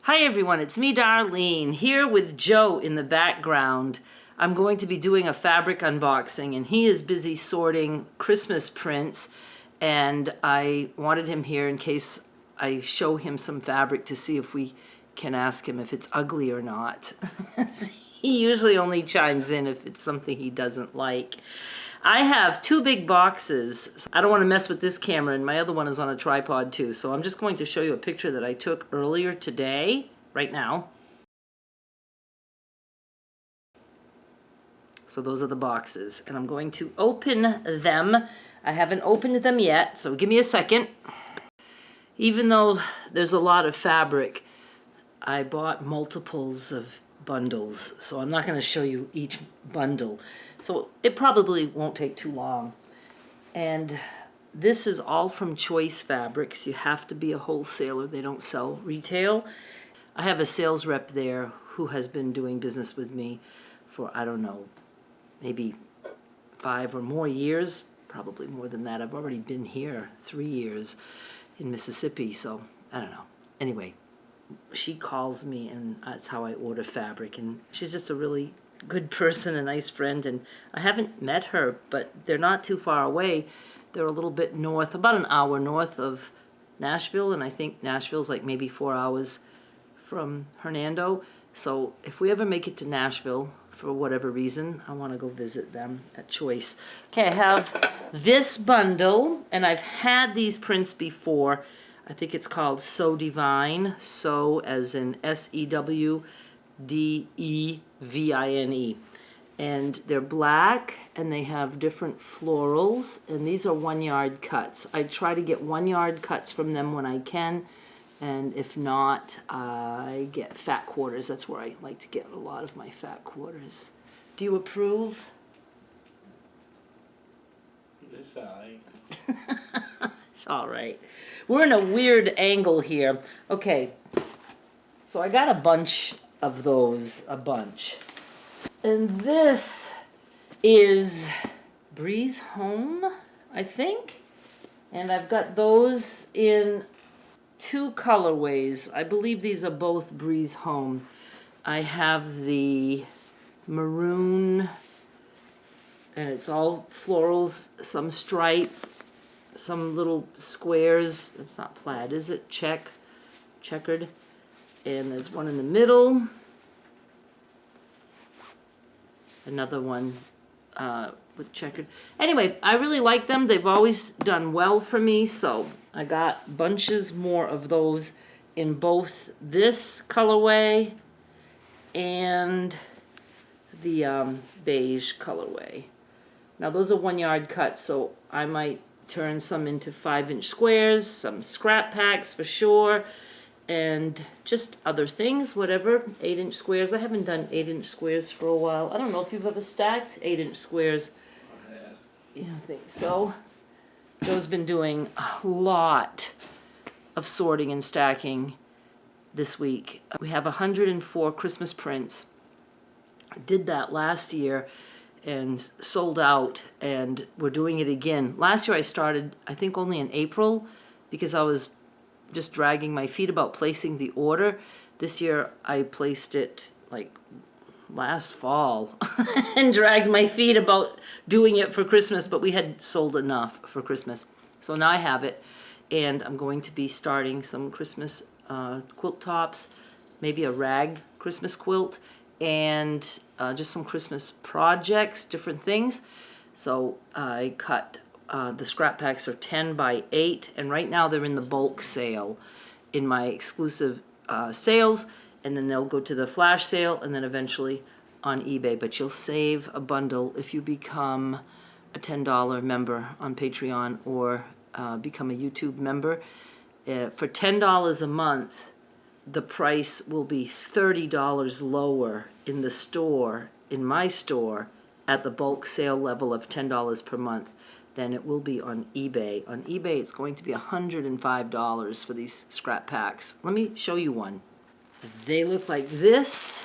Hi everyone, it's me Darlene, here with Joe in the background. I'm going to be doing a fabric unboxing and he is busy sorting Christmas prints, and I wanted him here in case I show him some fabric to see if we can ask him if it's ugly or not. He usually only chimes in if it's something he doesn't like. I have two big boxes. I don't want to mess with this camera, and my other one is on a tripod too, so I'm just going to show you a picture that I took earlier today, right now. So those are the boxes, and I'm going to open them. I haven't opened them yet, so give me a second. Even though there's a lot of fabric, I bought multiples of bundles, so I'm not going to show you each bundle. So it probably won't take too long. And this is all from Choice Fabrics. You have to be a wholesaler. They don't sell retail. I have a sales rep there who has been doing business with me for, I don't know, maybe 5 or more years, probably more than that. I've already been here 3 years in Mississippi, so I don't know. Anyway, she calls me and that's how I order fabric, and she's just a really good person, a nice friend, and I haven't met her, but they're not too far away. They're a little bit north, about an hour north of Nashville, and I think Nashville's like maybe 4 hours from Hernando. So if we ever make it to Nashville, for whatever reason, I want to go visit them at Choice. Okay, I have this bundle, and I've had these prints before. I think it's called So Divine, So as in SEWDEVINE, and they're black and they have different florals, and these are 1 yard cuts. I try to get 1 yard cuts from them when I can, and if not, I get fat quarters. That's where I like to get a lot of my fat quarters. Do you approve? It's alright. It's all right. We're in a weird angle here. Okay, so I got a bunch of those, a bunch. And this is Breeze Home, I think. And I've got those in 2 colorways. I believe these are both Breeze Home. I have the maroon, and it's all florals, some stripe, some little squares. It's not plaid, is it? Checkered. And there's one in the middle. Another one with checkered. Anyway, I really like them. They've always done well for me, so I got bunches more of those in both this colorway and the beige colorway. Now those are 1 yard cuts, so I might turn some into 5-inch squares, some scrap packs for sure, and just other things, whatever. 8-inch squares. I haven't done 8-inch squares for a while. I don't know if you've ever stacked 8-inch squares. Yeah, I think so. Joe's been doing a lot of sorting and stacking this week. We have 104 Christmas prints. I did that last year and sold out, and we're doing it again. Last year I started, I think, only in April because I was just dragging my feet about placing the order. This year I placed it like last fall and dragged my feet about doing it for Christmas, but we had sold enough for Christmas. So now I have it, and I'm going to be starting some Christmas quilt tops, maybe a rag Christmas quilt, and just some Christmas projects, different things. So I cut the scrap packs are 10 by 8, and right now they're in the bulk sale in my exclusive sales, and then they'll go to the flash sale and then eventually on eBay. But you'll save a bundle if you become a $10 member on Patreon or become a YouTube member. For $10 a month, the price will be $30 lower in the store, in my store, at the bulk sale level of $10 per month than it will be on eBay. On eBay, it's going to be $105 for these scrap packs. Let me show you one. They look like this.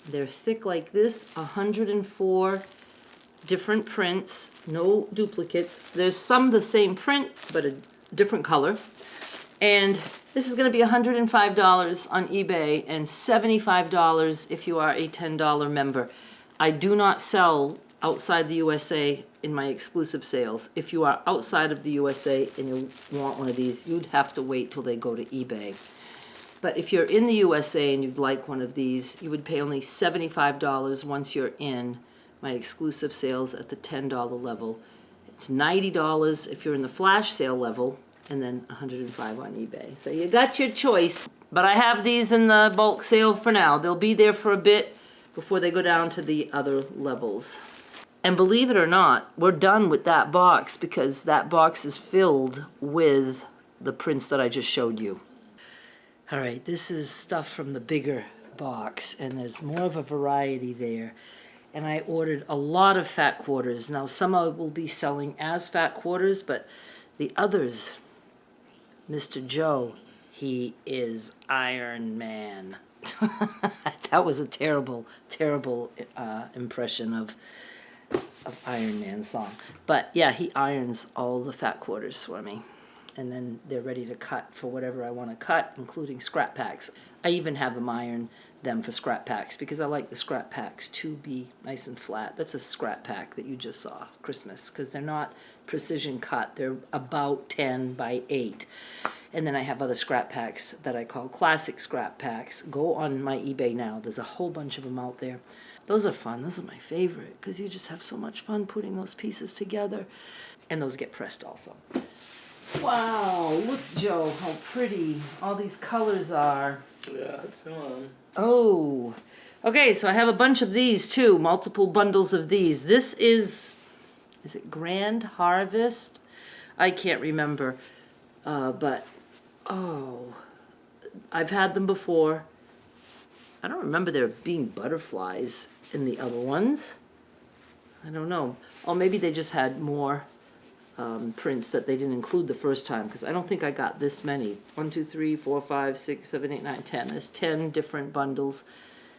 They're thick like this. 104 different prints, no duplicates. There's some the same print, but a different color. And This is going to be $105 on eBay and $75 if you are a $10 member. I do not sell outside the USA in my exclusive sales. If you are outside of the USA and you want one of these, you'd have to wait till they go to eBay. But if you're in the USA and you'd like one of these, you would pay only $75 once you're in my exclusive sales at the $10 level. It's $90 if you're in the flash sale level, and then $105 on eBay. So you got your choice. But I have these in the bulk sale for now. They'll be there for a bit before they go down to the other levels. And believe it or not, we're done with that box because that box is filled with the prints that I just showed you. All right, this is stuff from the bigger box, and there's more of a variety there. And I ordered a lot of fat quarters. Now, some I will be selling as fat quarters, but the others, Mr. Joe, he is Iron Man. That was a terrible, terrible impression of Iron Man's song. But yeah, he irons all the fat quarters for me. And then they're ready to cut for whatever I want to cut, including scrap packs. I even have them iron them for scrap packs because I like the scrap packs to be nice and flat. That's a scrap pack that you just saw, Christmas, because they're not precision cut. They're about 10 by 8. And then I have other scrap packs that I call classic scrap packs. Go on my eBay now. There's a whole bunch of them out there. Those are fun. Those are my favorite because you just have so much fun putting those pieces together. And those get pressed also. Wow, look, Joe, how pretty all these colors are. Yeah, it's on. Oh, okay, so I have a bunch of these too, multiple bundles of these. This is it Grand Harvest? I can't remember, but, oh, I've had them before. I don't remember there being butterflies in the other ones. I don't know. Or maybe they just had more prints that they didn't include the first time, because I don't think I got this many. 1, 2, 3, 4, 5, 6, 7, 8, 9, 10. There's 10 different bundles.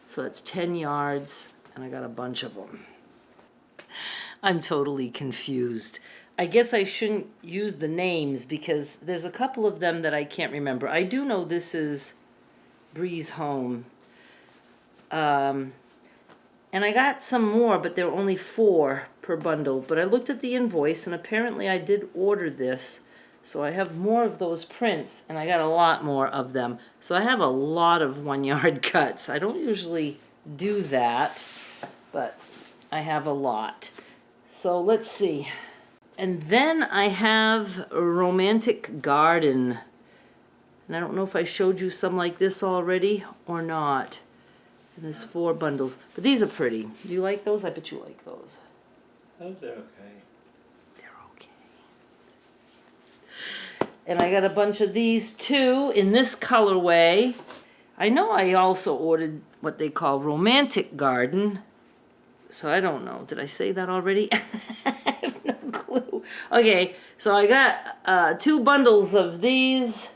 So that's 10 yards, and I got a bunch of them. I'm totally confused. I guess I shouldn't use the names because there's a couple of them that I can't remember. I do know this is Breeze Home. And I got some more, but there were only 4 per bundle. But I looked at the invoice, and apparently I did order this. So I have more of those prints, and I got a lot more of them. So I have a lot of 1-yard cuts. I don't usually do that, but I have a lot. So let's see. And then I have a Romantic Garden. And I don't know if I showed you some like this already or not. And there's 4 bundles. But these are pretty. Do you like those? I bet you like those. Those are okay. They're okay. And I got a bunch of these too in this colorway. I know I also ordered what they call Romantic Garden. So I don't know. Did I say that already? I have no clue. Okay, so I got 2 bundles of these.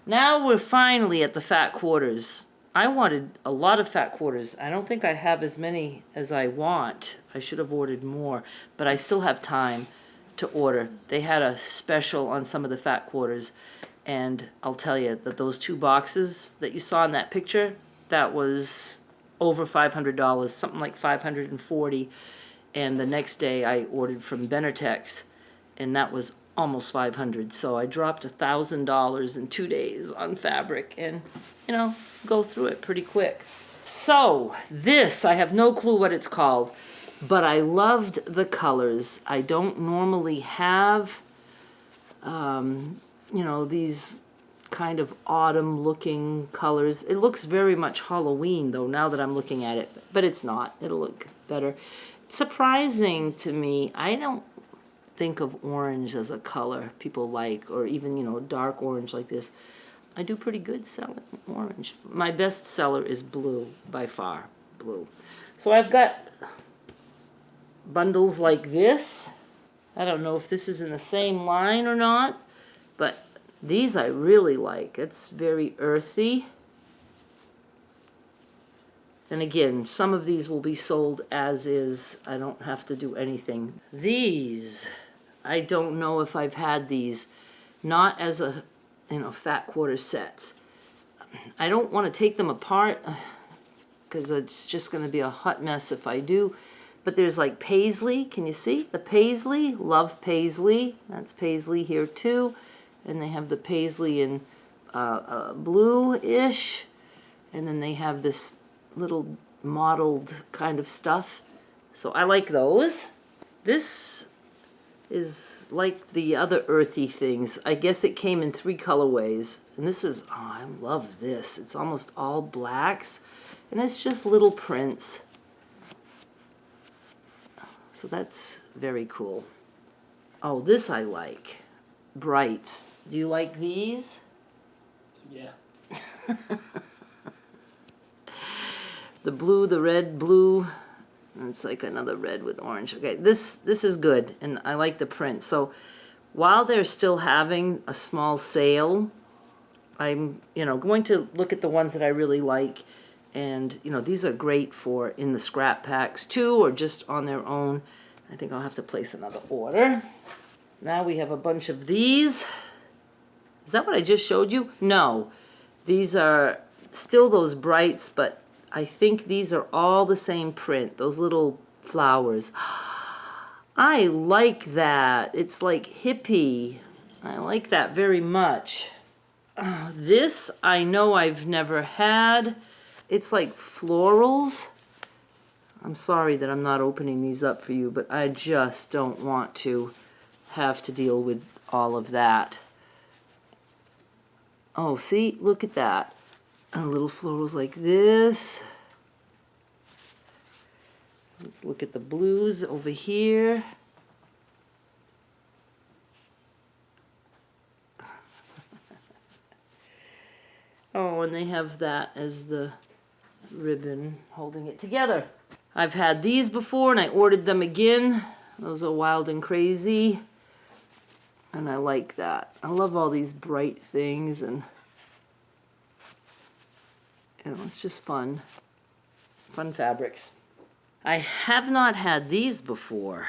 Now we're finally at the fat quarters. I wanted a lot of fat quarters. I don't think I have as many as I want. I should have ordered more, but I still have time to order. They had a special on some of the fat quarters, and I'll tell you that those 2 boxes that you saw in that picture, that was over $500, something like $540. And the next day I ordered from Benertex, and that was almost $500. So I dropped $1,000 in 2 days on fabric, and go through it pretty quick. So this, I have no clue what it's called, but I loved the colors. I don't normally have these kind of autumn looking colors. It looks very much Halloween though now that I'm looking at it, but it's not. It'll look better. It's surprising to me. I don't think of orange as a color people like, or even dark orange like this. I do pretty good selling orange. My best seller is blue, by far, blue. So I've got bundles like this. I don't know if this is in the same line or not, but these I really like. It's very earthy. And again, some of these will be sold as is. I don't have to do anything. These, I don't know if I've had these, not as a fat quarter sets. I don't want to take them apart because it's just going to be a hot mess if I do. But there's like paisley. Can you see the paisley? Love paisley. That's paisley here too. And they have the paisley in blue-ish. And then they have this little mottled kind of stuff. So I like those. This is like the other earthy things. I guess it came in 3 colorways. And this is, oh, I love this. It's almost all blacks. And it's just little prints. So that's very cool. Oh, this I like. Brights. Do you like these? Yeah. The blue, the red, blue. It's like another red with orange. Okay, this is good, and I like the print. So while they're still having a small sale, I'm going to look at the ones that I really like. And these are great for in the scrap packs too, or just on their own. I think I'll have to place another order. Now we have a bunch of these. Is that what I just showed you? No, these are still those brights, but I think these are all the same print, those little flowers. I like that. It's like hippie. I like that very much. This I know I've never had. It's like florals. I'm sorry that I'm not opening these up for you, but I just don't want to have to deal with all of that. Oh, see? Look at that. And little florals like this. Let's look at the blues over here. Oh, and they have that as the ribbon holding it together. I've had these before and I ordered them again. Those are Wild and Crazy. And I like that. I love all these bright things, and it's just fun. Fun fabrics. I have not had these before.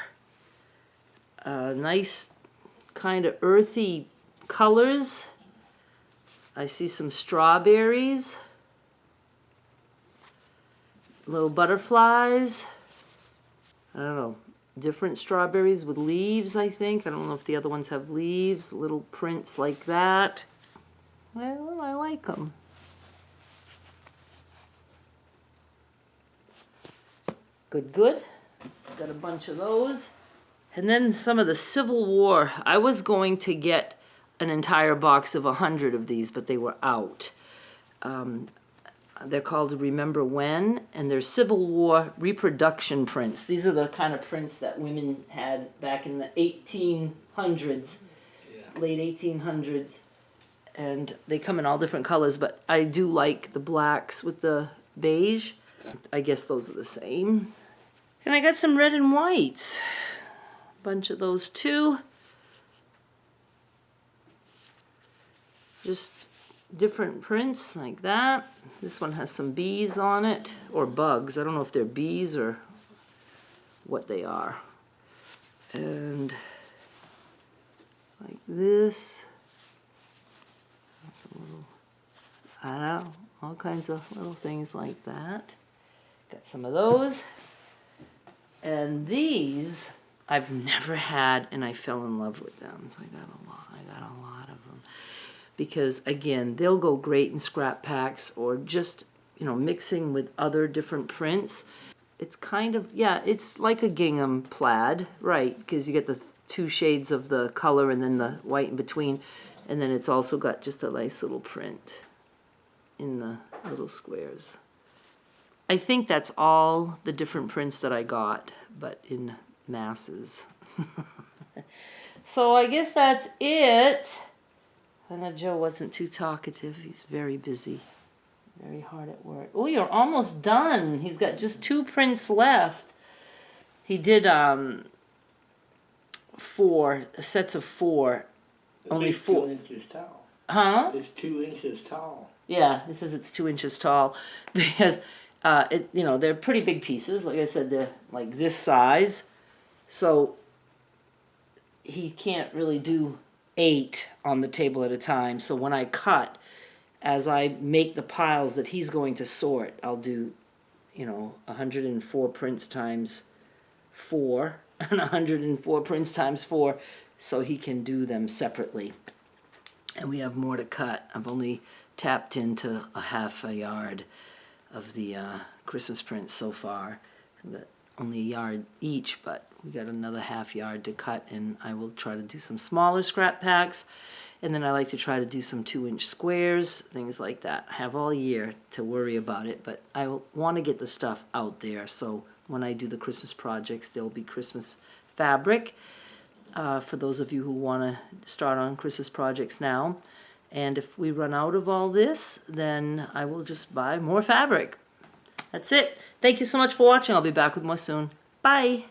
Nice kind of earthy colors. I see some strawberries. Little butterflies. I don't know. Different strawberries with leaves, I think. I don't know if the other ones have leaves. Little prints like that. Well, I like them. Good, good. Got a bunch of those. And then some of the Civil War. I was going to get an entire box of 100 of these, but they were out. They're called Remember When, and they're Civil War reproduction prints. These are the kind of prints that women had back in the 1800s, late 1800s. And they come in all different colors, but I do like the blacks with the beige. I guess those are the same. And I got some red and whites. A bunch of those too. Just different prints like that. This one has some bees on it, or bugs. I don't know if they're bees or what they are. And like this. Some little, I don't know, all kinds of little things like that. Got some of those. And these I've never had, and I fell in love with them. So I got a lot of them. Because again, they'll go great in scrap packs or just, mixing with other different prints. It's kind of, it's like a gingham plaid, right? Because you get the 2 shades of the color and then the white in between. And then it's also got just a nice little print in the little squares. I think that's all the different prints that I got, but in masses. So I guess that's it. I know Joe wasn't too talkative. He's very busy, very hard at work. Oh, you're almost done. He's got just 2 prints left. He did 4 sets of 4. Only 4 2 inches tall. Huh? It's 2 inches tall. Yeah, he says it's 2 inches tall because they're pretty big pieces. Like I said, they're like this size, so he can't really do 8 on the table at a time. So when I cut, as I make the piles that he's going to sort, I'll do, 104 prints times 4 and 104 prints times 4, so he can do them separately. And we have more to cut. I've only tapped into a half a yard of the Christmas prints so far. But only a yard each, but we got another half yard to cut, and I will try to do some smaller scrap packs. And then I like to try to do some 2-inch squares, things like that. I have all year to worry about it, but I want to get the stuff out there. So when I do the Christmas projects, there'll be Christmas fabric for those of you who want to start on Christmas projects now. And if we run out of all this, then I will just buy more fabric. That's it. Thank you so much for watching. I'll be back with more soon. Bye.